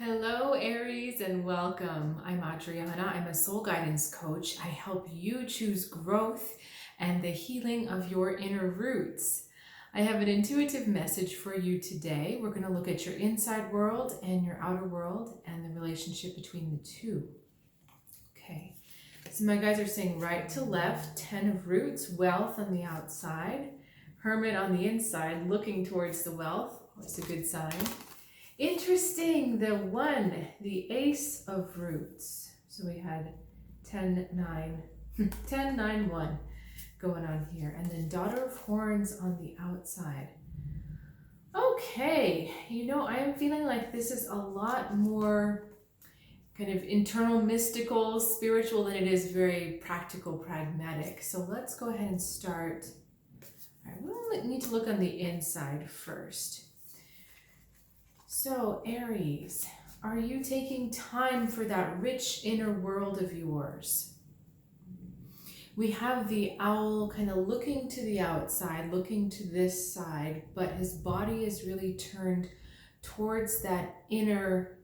Hello, Aries, and welcome. I'm Adriana. I'm a soul guidance coach. I help you choose growth and the healing of your inner roots. I have an intuitive message for you today. We're going to look at your inside world and your outer world and the relationship between the two. Okay, so my guys are saying right to left, 10 of roots, wealth on the outside, hermit on the inside, looking towards the wealth. Always a good sign. Interesting, the ace of roots. So we had 10, 9, 10, 9, 1 going on here. And then daughter of horns on the outside. Okay, I am feeling like this is a lot more kind of internal, mystical, spiritual than it is very practical, pragmatic. So let's go ahead and start. All right, we need to look on the inside first. So, Aries, are you taking time for that rich inner world of yours? We have the owl kind of looking to the outside, looking to this side, but his body is really turned towards that inner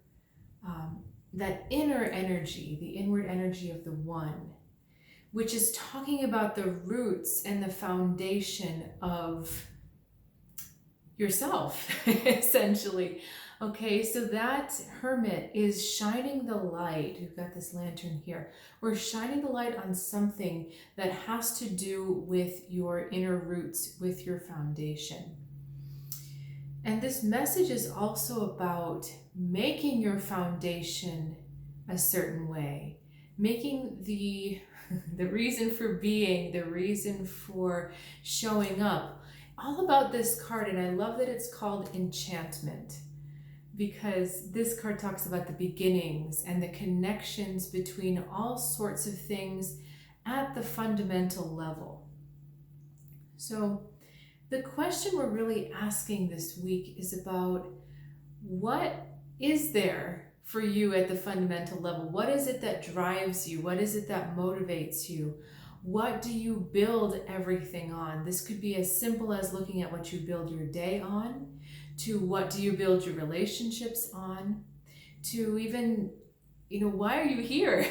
energy, the inward energy of the one, which is talking about the roots and the foundation of yourself, essentially. Okay, so that hermit is shining the light. We've got this lantern here. We're shining the light on something that has to do with your inner roots, with your foundation. And this message is also about making your foundation a certain way, making the reason for being, the reason for showing up, all about this card. And I love that it's called Enchantment, because this card talks about the beginnings and the connections between all sorts of things at the fundamental level. So the question we're really asking this week is about what is there for you at the fundamental level? What is it that drives you? What is it that motivates you? What do you build everything on? This could be as simple as looking at what you build your day on, to what do you build your relationships on, to even, why are you here?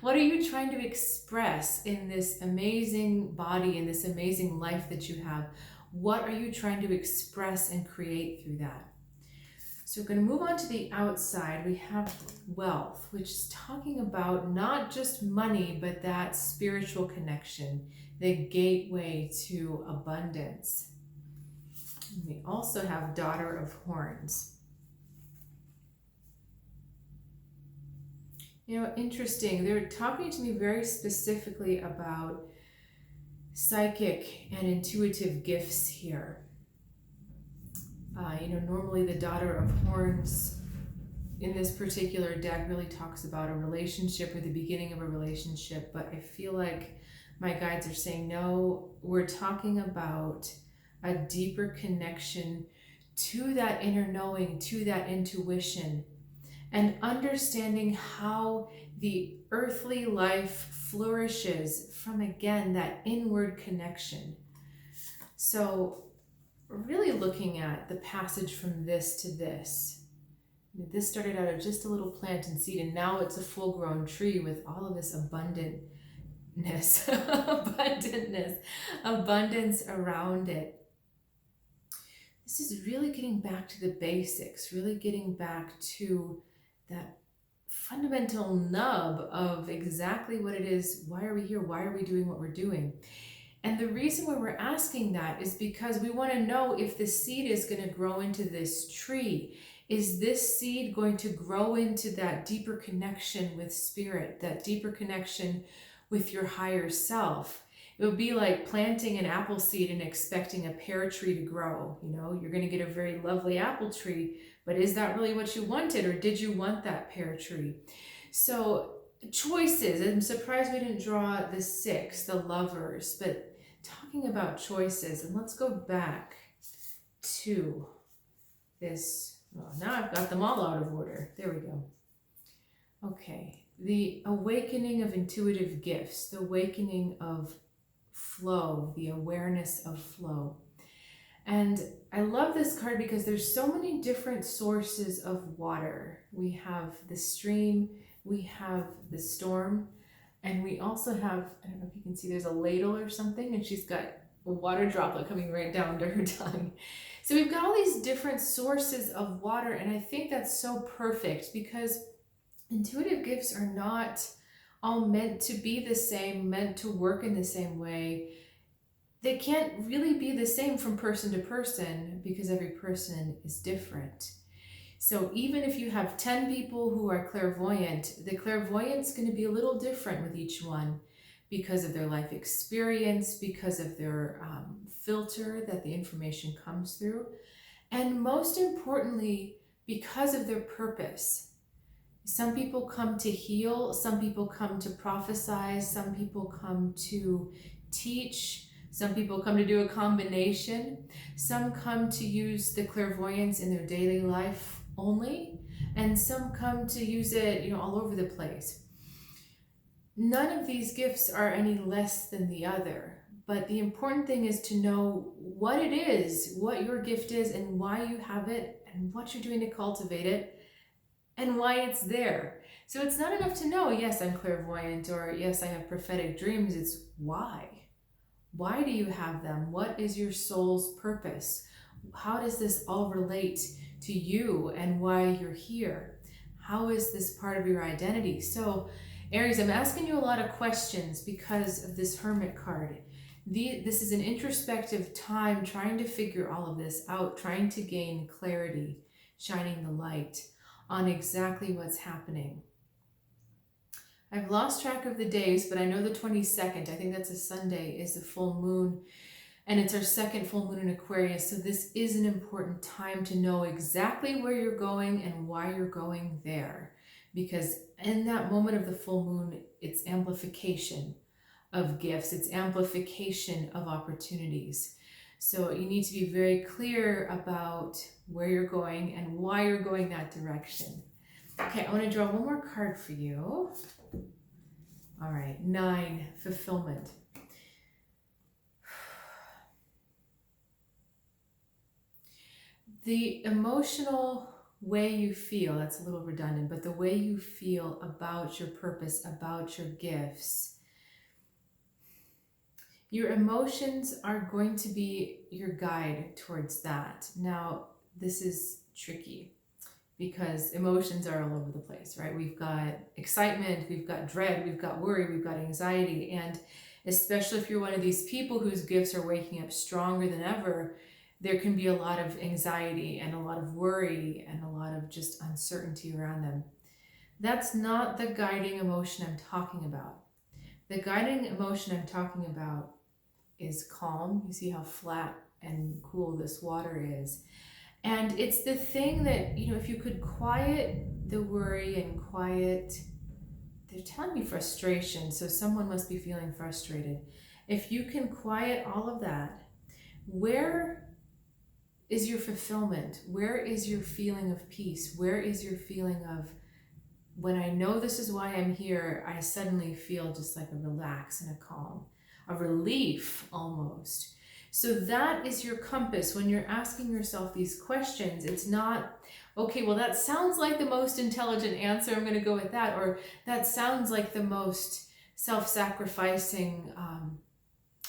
What are you trying to express in this amazing body, in this amazing life that you have? What are you trying to express and create through that? So we're going to move on to the outside. We have wealth, which is talking about not just money, but that spiritual connection, the gateway to abundance. And we also have daughter of horns. Interesting. They're talking to me very specifically about psychic and intuitive gifts here. Normally the daughter of horns in this particular deck really talks about a relationship or the beginning of a relationship, but I feel like my guides are saying, no, we're talking about a deeper connection to that inner knowing, to that intuition, and understanding how the earthly life flourishes from, again, that inward connection. So really looking at the passage from this to this. This started out of just a little plant and seed, and now it's a full-grown tree with all of this abundance around it. This is really getting back to the basics, really getting back to that fundamental nub of exactly what it is. Why are we here? Why are we doing what we're doing? And the reason why we're asking that is because we want to know if the seed is going to grow into this tree. Is this seed going to grow into that deeper connection with spirit, that deeper connection with your higher self? It would be like planting an apple seed and expecting a pear tree to grow. You're going to get a very lovely apple tree, but is that really what you wanted, or did you want that pear tree? So choices. I'm surprised we didn't draw the 6, the lovers, but talking about choices. And let's go back to this. Well, now I've got them all out of order. There we go. Okay, the awakening of intuitive gifts, the awakening of flow, the awareness of flow. And I love this card because there's so many different sources of water. We have the stream, we have the storm, and we also have, I don't know if you can see, there's a ladle or something, and she's got a water droplet coming right down to her tongue. So we've got all these different sources of water, and I think that's so perfect because intuitive gifts are not all meant to be the same, meant to work in the same way. They can't really be the same from person to person because every person is different. So even if you have 10 people who are clairvoyant, the clairvoyance is going to be a little different with each one because of their life experience, because of their filter that the information comes through, and most importantly, because of their purpose. Some people come to heal, some people come to prophesy, some people come to teach, some people come to do a combination, some come to use the clairvoyance in their daily life only, and some come to use it, all over the place. None of these gifts are any less than the other, but the important thing is to know what it is, what your gift is, and why you have it, and what you're doing to cultivate it, and why it's there. So it's not enough to know, yes, I'm clairvoyant, or yes, I have prophetic dreams. It's why. Why do you have them? What is your soul's purpose? How does this all relate to you and why you're here? How is this part of your identity? So Aries, I'm asking you a lot of questions because of this Hermit card. This is an introspective time trying to figure all of this out, trying to gain clarity, shining the light on exactly what's happening. I've lost track of the days, but I know the 22nd, I think that's a Sunday, is the full moon, and it's our second full moon in Aquarius. So this is an important time to know exactly where you're going and why you're going there. Because in that moment of the full moon, it's amplification of gifts, it's amplification of opportunities. So you need to be very clear about where you're going and why you're going that direction. Okay, I want to draw one more card for you. All right, 9, fulfillment. The emotional way you feel, that's a little redundant, but the way you feel about your purpose, about your gifts, your emotions are going to be your guide towards that. Now, this is tricky because emotions are all over the place, right? We've got excitement, we've got dread, we've got worry, we've got anxiety. And especially if you're one of these people whose gifts are waking up stronger than ever, there can be a lot of anxiety and a lot of worry and a lot of just uncertainty around them. That's not the guiding emotion I'm talking about. The guiding emotion I'm talking about is calm. You see how flat and cool this water is. And it's the thing that, if you could quiet the worry and quiet, they're telling me frustration, so someone must be feeling frustrated. If you can quiet all of that, where is your fulfillment? Where is your feeling of peace? Where is your feeling of, when I know this is why I'm here, I suddenly feel just like a relax and a calm, a relief almost. So that is your compass when you're asking yourself these questions. It's not, okay, well, that sounds like the most intelligent answer, I'm going to go with that. Or that sounds like the most self-sacrificing,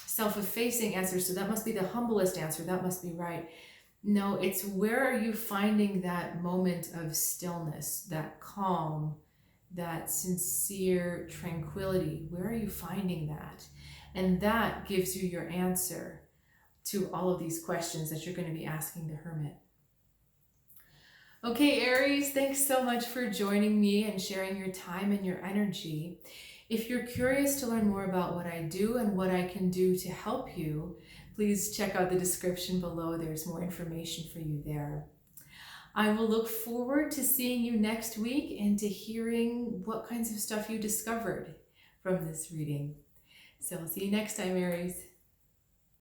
self-effacing answer, so that must be the humblest answer, that must be right. No, it's where are you finding that moment of stillness, that calm, that sincere tranquility? Where are you finding that? And that gives you your answer to all of these questions that you're going to be asking the Hermit. Okay, Aries, thanks so much for joining me and sharing your time and your energy. If you're curious to learn more about what I do and what I can do to help you, please check out the description below. There's more information for you there. I will look forward to seeing you next week and to hearing what kinds of stuff you discovered from this reading. So I'll see you next time, Aries.